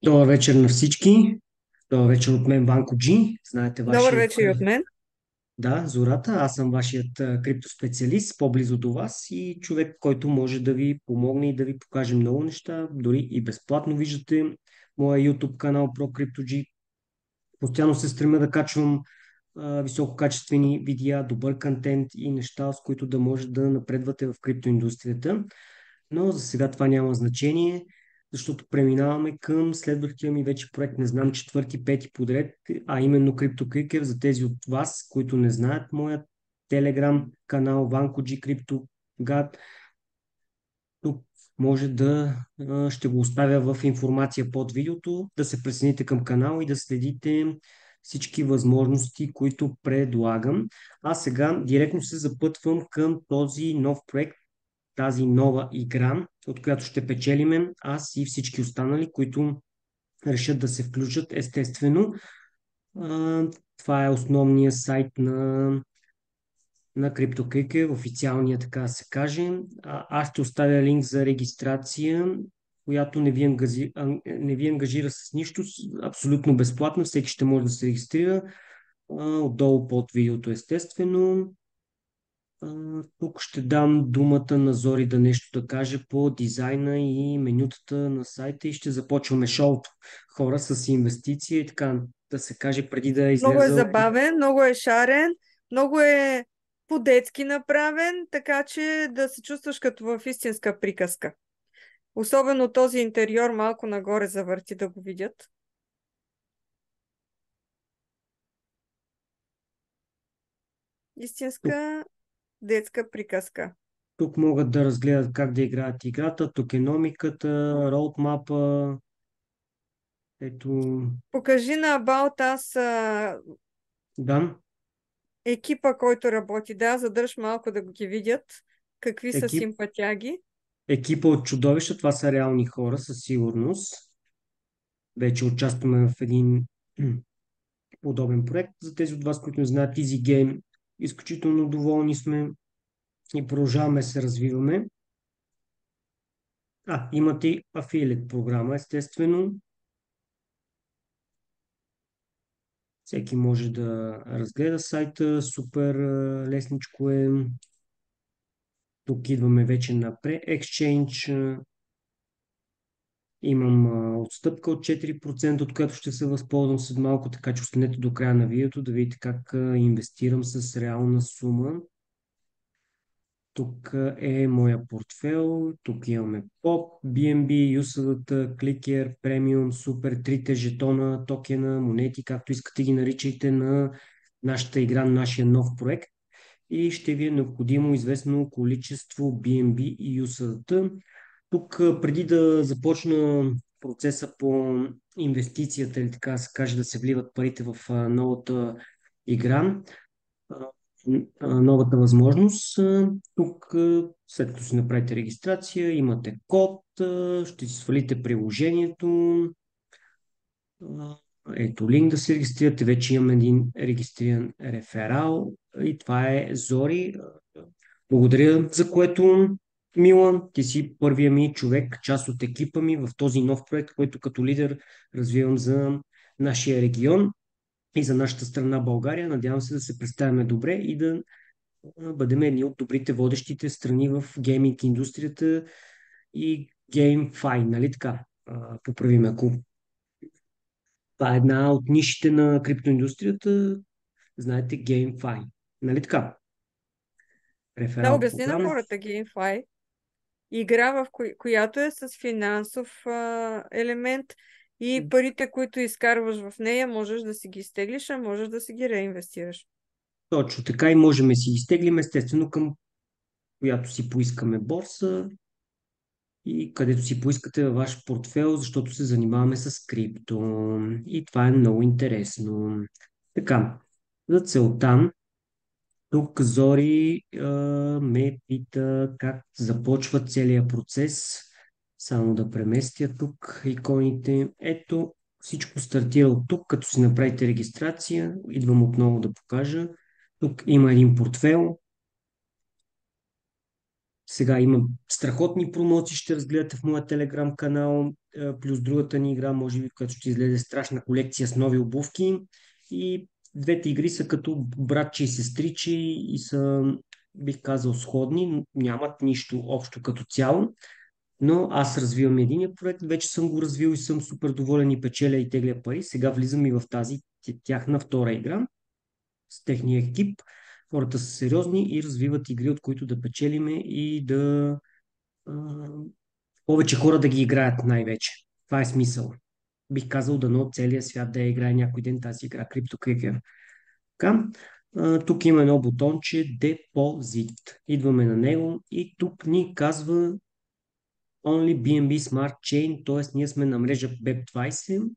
Добър вечер на всички. Добър вечер от мен, Ванко Джи. Знаете Добър вашият... вечер и от мен. Да, Зората. Аз съм вашият криптоспециалист, по-близо до вас и човек, който може да ви помогне и да ви покаже много неща, дори и безплатно. Виждате моя YouTube канал ProCryptoG. Постоянно се стремя да качвам висококачествени видеа, добър контент и неща, с които да може да напредвате в криптоиндустрията. Но за сега това няма значение, защото преминаваме към следващия ми вече проект, не знам, четвърти, пети подред, а именно CryptoClicker. За тези от вас, които не знаят, моят телеграм канал Ванко G Crypto God, тук може ще го оставя в информация под видеото, да се присъедините към канала и да следите всички възможности, които предлагам. А сега директно се запътвам към този нов проект, тази нова игра, от която ще печелиме аз и всички останали, които решат да се включат. Естествено, това е основният сайт на CryptoKicker, официалния, така да се каже. Аз ще оставя линк за регистрация, която не ви ангажира с нищо, абсолютно безплатно. Всеки ще може да се регистрира. Отдолу под видеото, естествено. Тук ще дам думата на Зори да нещо да каже по дизайна и менютата на сайта и ще започваме шоуто. Хора с инвестиция и така да се каже преди да Много е излезе. забавен, много е шарен, много е по-детски направен, така че да се чувстваш като в истинска приказка. Особено този интериор малко нагоре завърти да го видят. Тук, Истинска детска приказка. тук могат да разгледат как да играят играта, токеномиката, роудмапа, ето, Покажи на About Us да, екипа, който работи. Да, задръж малко да ги видят. Какви са екип, симпатяги. екипа от чудовища, това са реални хора със сигурност. Вече участваме в един подобен проект. За тези от вас, които не знаят Easy Game, изключително доволни сме и продължаваме да се развиваме. Имате и афилиет програма, естествено. Всеки може да разгледа сайта, супер лесничко е. Тук идваме вече на Pre-Exchange. Имам отстъпка от 4%, от която ще се възползвам след малко, така че останете до края на видеото да видите как инвестирам с реална сума. Тук е моя портфел. Тук имаме POP, BNB, USDT, Clicker, Premium, Super, трите жетона, токена, монети, както искате ги наричайте на нашата игра, на нашия нов проект. И ще ви е необходимо известно количество BNB и USDT. Тук преди да започна процеса по инвестицията, или така да се каже, да се вливат парите в новата игра, новата възможност. Тук, след като си направите регистрация, имате код, ще си свалите приложението. Ето линк да се регистрирате. Вече имам един регистриран реферал и това е Зори. Благодаря за което, Милан. Ти си първия ми човек, част от екипа ми в този нов проект, който като лидер развивам за нашия регион и за нашата страна България. Надявам се да се представяме добре и да бъдем едни от добрите водещите страни в гейминг индустрията и GameFi, нали така? Поправим, ако това е една от нишите на криптоиндустрията, знаете, GameFi, нали така? Да, Реферал обясни на програма. хората GameFi. Игра, в която е с финансов елемент и парите, които изкарваш в нея, можеш да си ги изтеглиш, а можеш да си ги реинвестираш. Точно така и можем да си изтеглим, естествено, към която си поискаме борса и където си поискате във ваш портфел, защото се занимаваме с крипто. И това е много интересно. Така, за целта, тук Зори ме пита как започва целият процес. Само да преместя тук иконите. Ето, всичко стартира от тук, като си направите регистрация. Идвам отново да покажа. Тук има един портфел. Сега имам страхотни промоции, ще разгледате в моя телеграм канал, плюс другата ни игра, може би, която ще излезе страшна колекция с нови обувки. И двете игри са като братче и сестричи и са, бих казал, сходни, но нямат нищо общо като цяло. Но аз развивам единия проект, вече съм го развил и съм супер доволен и печеля и тегля пари. Сега влизам и в тази тяхна втора игра с техния екип. Хората са сериозни и развиват игри, от които да печелиме и да а, повече хора да ги играят най-вече. Това е смисъл. Бих казал дано целия свят да я играе някой ден тази игра, CryptoClicker. Така, тук има едно бутонче Депозит. Идваме на него и тук ни казва Only BNB Smart Chain, т.е. ние сме на мрежа BEP20.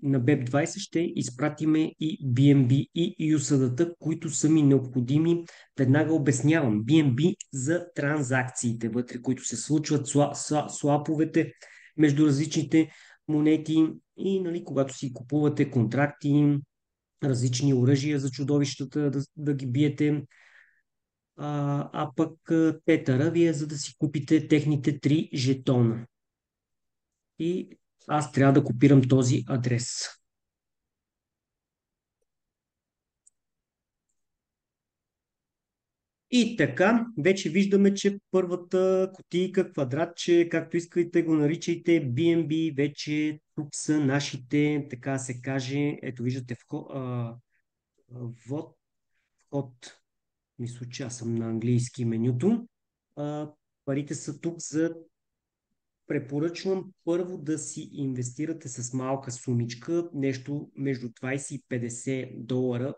На BEP20 ще изпратиме и BNB и USDT, които са ми необходими. Веднага обяснявам. BNB за транзакциите вътре, които се случват, слаповете между различните монети и нали, когато си купувате контракти, различни оръжия за чудовищата, да ги биете. А пък тетъра ви е за да си купите техните 3 жетона. И аз трябва да копирам този адрес. И така, вече виждаме, че първата кутийка, квадратче, както искате го наричайте, BNB, вече тук са нашите, така се каже, ето виждате вход, мисля, че аз съм на английски менюто. Парите са тук за препоръчвам първо да си инвестирате с малка сумичка, нещо между 20 и 50 долара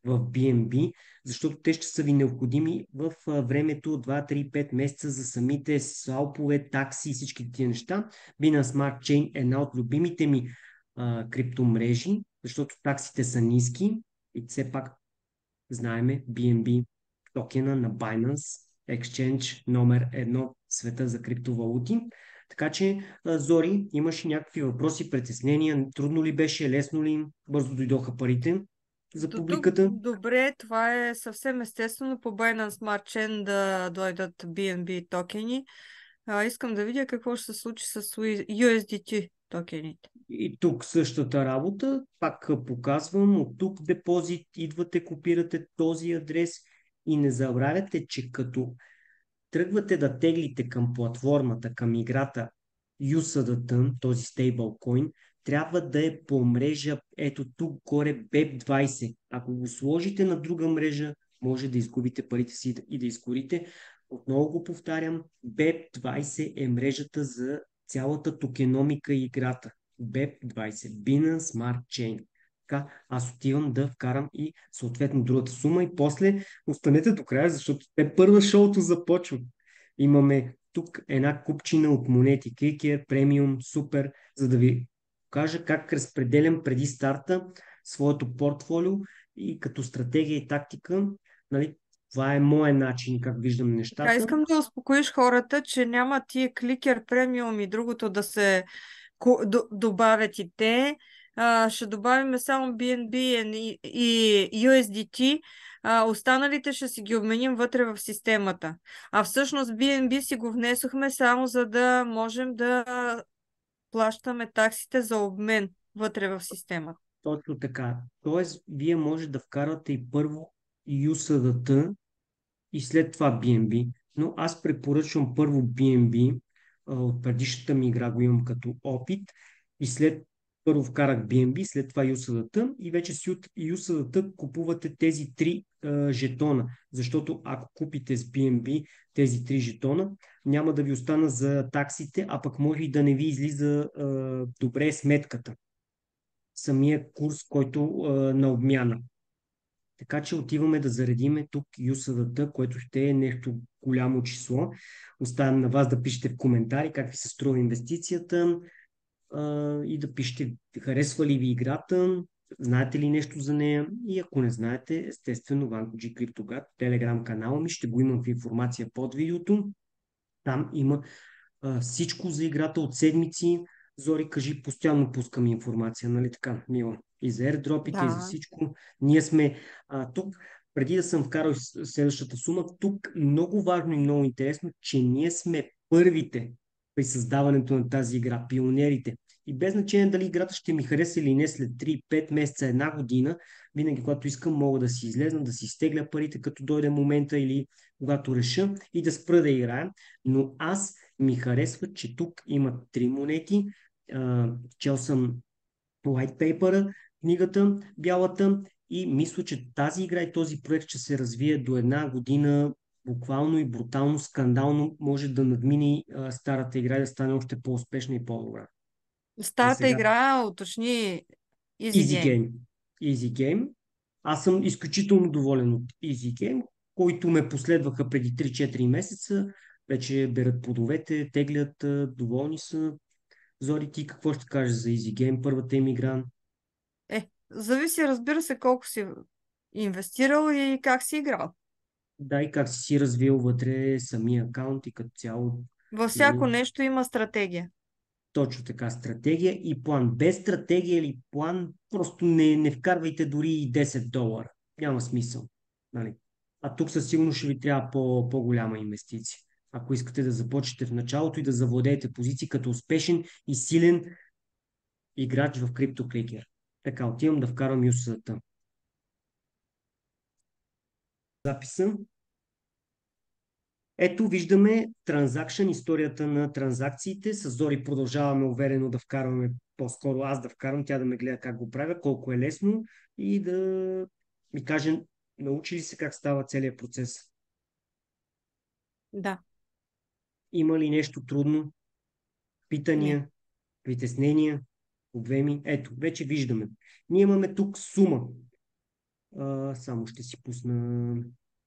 в BNB, защото те ще са ви необходими в времето 2, 3, 5 месеца за самите салпове, такси и всички тия неща. Binance Smart Chain е една от любимите ми криптомрежи, защото таксите са ниски и все пак знаеме BNB токена на Binance Exchange номер 1 в света за криптовалути. Така че, Зори, имаш някакви въпроси, притеснения? Трудно ли беше, лесно ли? Бързо дойдоха парите за До тук публиката? добре, това е съвсем естествено по Binance Smart Chain да дойдат BNB токени. Искам да видя какво ще се случи с USDT токените. И тук същата работа, пак показвам, от тук депозит, идвате, копирате този адрес и не забравяйте, че като тръгвате да теглите към платформата, към играта USDT, този стейблкоин, трябва да е по мрежа, ето тук горе BEP20. Ако го сложите на друга мрежа, може да изгубите парите си и да изгорите. Отново го повтарям, BEP20 е мрежата за цялата токеномика и играта. BEP20, Binance Smart Chain. Така, аз отивам да вкарам и съответно другата сума и после останете до края, защото те първа шоуто започва. Имаме тук една купчина от монети, Clicker, Premium, Супер, за да ви покажа как разпределям преди старта своето портфолио и като стратегия и тактика, нали, това е моят начин, как виждам Така, нещата. искам да успокоиш хората, че няма тия кликер премиум и другото да се добавят и те. Ще добавим само BNB и USDT. Останалите ще си ги обменим вътре в системата. А всъщност BNB си го внесохме само за да можем да плащаме таксите за обмен вътре в системата. Точно така. Тоест, вие може да вкарате и първо USDT и след това BNB, но аз препоръчвам първо BNB, от предишната ми игра го имам като опит и след първо вкарах BNB, след това USDT и вече с USDT купувате тези 3 жетона, защото ако купите с BNB тези 3 жетона, няма да ви остана за таксите, а пък може и да не ви излиза добре сметката. Самия курс, който на обмяна. Така че отиваме да заредиме тук USDT, което ще е нещо голямо число. Оставям на вас да пишете в коментари как ви се струва инвестицията и да пишете харесва ли ви играта, знаете ли нещо за нея и ако не знаете, естествено Ванко G CryptoGrad, телеграм канала ми, ще го имам в информация под видеото. Там има всичко за играта от седмици. Зори, кажи, постоянно пускам информация, нали така, Мила? И за airdropите, и за Да. всичко. Ние сме тук. преди да съм вкарал следващата сума, тук много важно и много интересно, че ние сме първите при създаването на тази игра, пионерите. И без значение дали играта ще ми хареса или не след 3, 5 месеца, една година, винаги когато искам мога да си излезна, да си изтегля парите, като дойде момента или когато реша и да спра да играем. Но аз ми харесва, че тук има три монети. Чел съм white paper, книгата, бялата, и мисля, че тази игра и този проект ще се развие до една година буквално и брутално, скандално, може да надмини старата игра и да стане още по-успешна и по-добра. За Старата сега игра, уточни, Easy Easy Game. Game. Easy Game. Аз съм изключително доволен от Easy Game, които ме последваха преди 3-4 месеца. Вече берат плодовете, теглят, доволни са. Зори, ти какво ще кажеш за Easy Game, първата им игра? Зависи, разбира се, колко си инвестирал и как си играл. Да, и как си развил вътре самия акаунт и като цяло, Във нали, всяко нещо има стратегия. точно така, стратегия и план. Без стратегия или план, просто не вкарвайте дори и $10. Няма смисъл. Нали? А тук със сигурност ще ви трябва по-голяма инвестиция. Ако искате да започнете в началото и да завладеете позиции като успешен и силен играч в CryptoClicker. Така, отивам да вкарам юсата. Записа. Ето виждаме транзакшн, историята на транзакциите. С Зори продължаваме уверено да вкарваме, по-скоро аз да вкарам, тя да ме гледа как го правя, колко е лесно и да ми каже, научи ли се как става целият процес. Да, Има ли нещо трудно? не. Питания, притеснения, проблеми? Ето, вече виждаме. Ние имаме тук сума. Само ще си пусна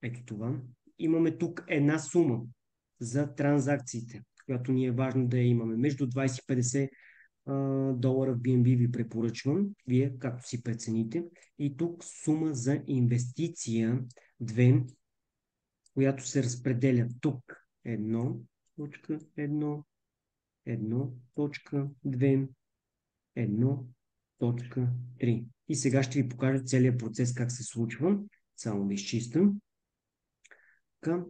ето това. Имаме тук една сума за транзакциите, която ни е важно да я имаме. Между 20 и 50 долара в BNB ви препоръчвам. Вие, както си прецените. И тук сума за инвестиция 2, която се разпределя тук 1.1, 1.2, 1.3. И сега ще ви покажа целият процес как се случва. Само да изчистам. Така.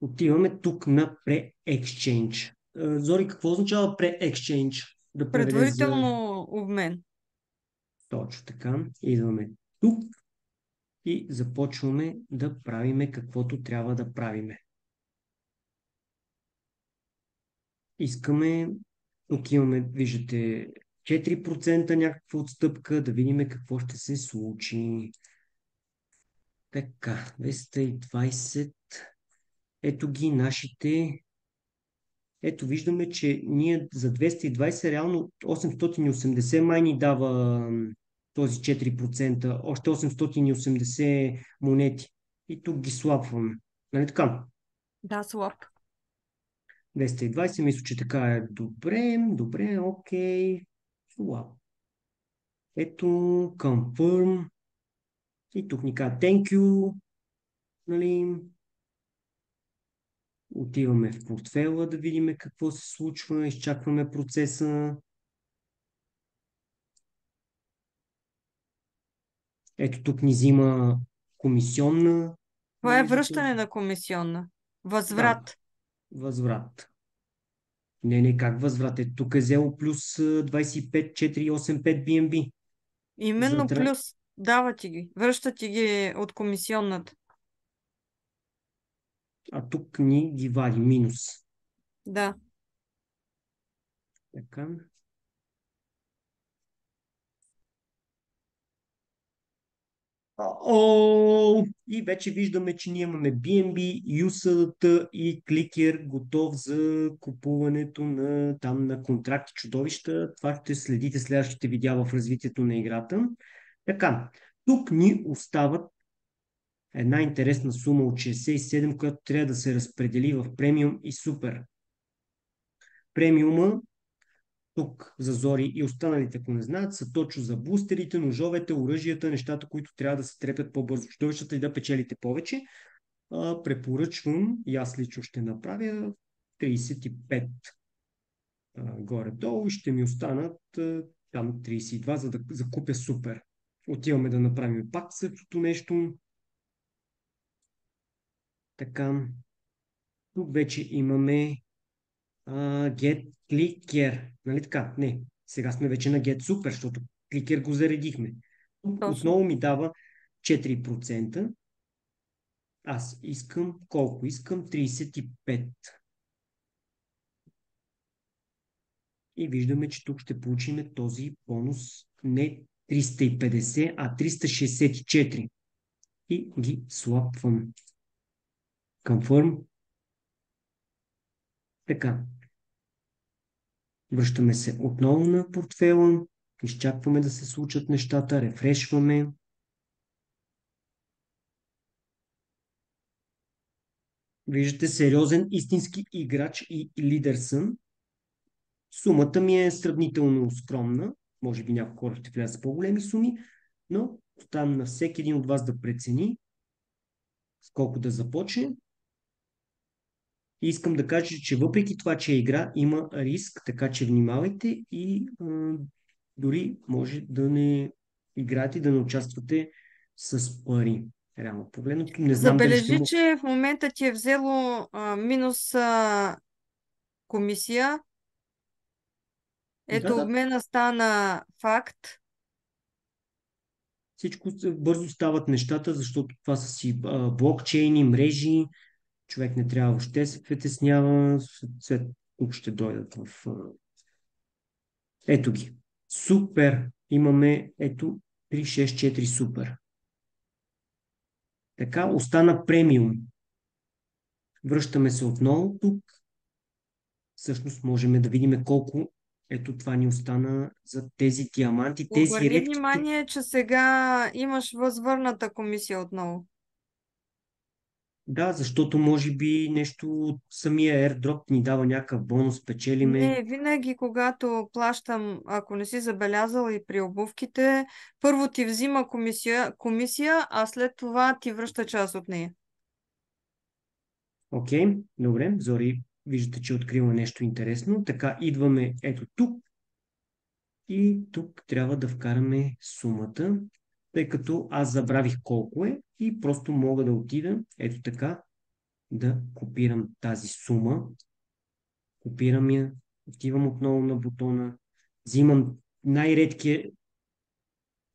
Отиваме тук на pre-exchange. Зори, какво означава pre-exchange? Да преведе за... Предварително обмен. Точно така. Идваме тук и започваме да правиме каквото трябва да правиме. Искаме, тук имаме, виждате, 4% някаква отстъпка, да видим какво ще се случи. Така, 220. Ето ги нашите. Ето виждаме, че ние за 220 реално 880 май ни дава този 4%, още 880 монети. И тук ги слапваме. Нали така? Да, слаб. 220, мисля, че така е добре, добре, окей. Слап. Ето, confirm. И тук ни казва thank you. Нали? Отиваме в портфела да видим какво се случва, изчакваме процеса. Ето тук ни взима комисионна, Това е нали, за този. връщане на комисионна. Да, Възврат. възврат. Не, как възврат? Ето тук е взело плюс 25,485 BNB. За Именно тра... плюс. Дава ти ги. Връща ти ги от комисионната. А тук ни ги вади минус. Да. Така. И вече виждаме, че ние имаме BNB, USDT и кликер готов за купуването на, там, на контракти чудовища. Това ще следите следващите видеа в развитието на играта. Така, тук ни остават една интересна сума от 67, която трябва да се разпредели в премиум и супер. Премиума тук за Зори и останалите, ако не знаят, са точно за бустерите, ножовете, оръжията, нещата, които трябва да се трепят по-бързо чудовищата и да печелите повече. Препоръчвам, и аз лично ще направя 35 горе-долу и ще ми останат там 32, за да закупя супер. Отиваме да направим пак същото нещо. Така, тук вече имаме Get Clicker. Нали така? Не. Сега сме вече на Get Super, защото Clicker го заредихме. Тук Точно. отново ми дава 4%. Аз искам колко? Искам 35. И виждаме, че тук ще получим този бонус не 350, а 364. И ги слапвам. Confirm. Така. Връщаме се отново на портфела. Изчакваме да се случат нещата. Рефрешваме. Виждате сериозен истински играч и лидер съм. Сумата ми е сравнително скромна. Може би някои хора ще влязат с по-големи суми, но оставам на всеки един от вас да прецени с колко да започне. И искам да кажа, че въпреки това, че е игра, има риск, така че внимавайте и дори може да не играете, да не участвате с пари. Реално погледнато, не знам дали ще Забележи, му... че в момента ти е взело минус комисия. Да, Ето, да, обмена стана факт. всичко бързо стават нещата, защото това са си блокчейни, мрежи. Човек не трябва въобще да се притеснява. След тук ще дойдат в... Ето ги. Супер! Имаме, ето, 364 супер. Така, остана премиум. Връщаме се отново тук. Всъщност можем да видим колко ето това ни остана за тези диаманти, тези Обърни редките. внимание, че сега имаш възвърната комисия отново. Да, защото може би нещо от самия airdrop ни дава някакъв бонус, печелиме. Не, винаги когато плащам, ако не си забелязал и при обувките, първо ти взима комисия, а след това ти връща част от нея. Окей, добре. Зори, виждате, че открива нещо интересно. Така, идваме ето тук и тук трябва да вкараме сумата, тъй като аз забравих колко е и просто мога да отида ето така да копирам тази сума. Копирам я, отивам отново на бутона, взимам най-редкия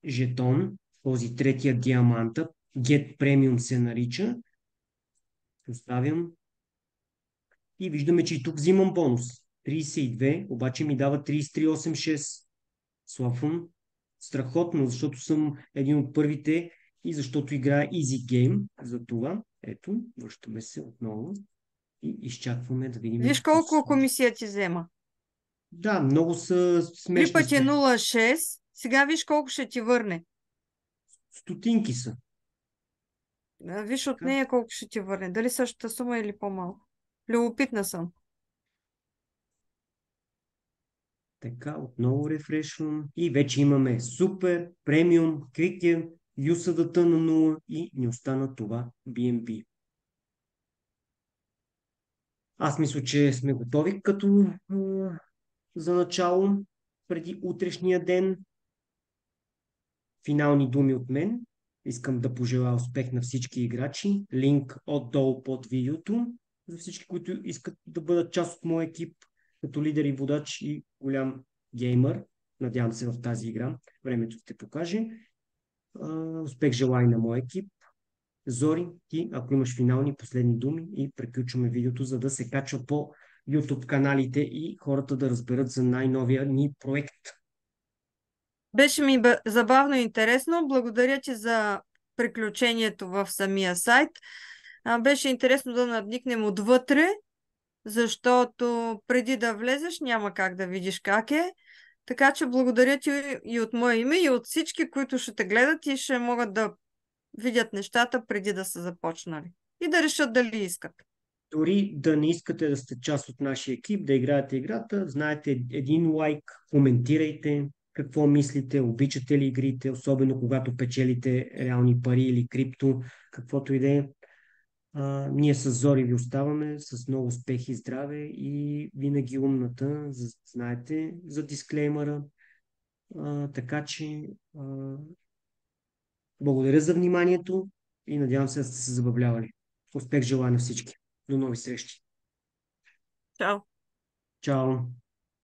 жетон, този третия диаманта, Get Premium се нарича, оставям и виждаме, че и тук взимам бонус. 32, обаче ми дава 3386. Слафъм. Страхотно, защото съм един от първите и защото играя Easy Game. За това, ето, връщаме се отново и изчакваме да видим Виж какво се колко случи. комисия ти взема. Да, много са 3 смешни. пъти 0,6. Сега виж колко ще ти върне. Стотинки са. Виж от Така, нея колко ще ти върне. Дали същата сума или по-малко. Любопитна съм. така, отново рефрешвам и вече имаме супер, премиум, крикер, юсадата на 0 и ни остана това BNB. Аз мисля, че сме готови като за начало, преди утрешния ден. Финални думи от мен. Искам да пожелая успех на всички играчи. Линк отдолу под видеото за всички, които искат да бъдат част от моя екип като лидер и водач и голям геймър. Надявам се в тази игра. Времето ще покаже. Успех желай на моя екип. Зори, ти, ако имаш финални последни думи и приключваме видеото, за да се качва по YouTube каналите и хората да разберат за най-новия ни проект. Беше ми забавно и интересно. Благодаря ти за приключението в самия сайт. Беше интересно да надникнем отвътре, защото преди да влезеш няма как да видиш как е. Така че благодаря ти и от мое име, и от всички, които ще те гледат и ще могат да видят нещата преди да са започнали. И да решат дали искат. Дори да не искате да сте част от нашия екип, да играете играта, знаете, един лайк, коментирайте какво мислите, обичате ли игрите, особено когато печелите реални пари или крипто, каквото и да е. Ние с Зори ви оставаме с много успехи и здраве и винаги умната, знаете, за дисклеймъра. Така че благодаря за вниманието и надявам се да сте се забавлявали. Успех желая на всички. До нови срещи. Чао! Чао!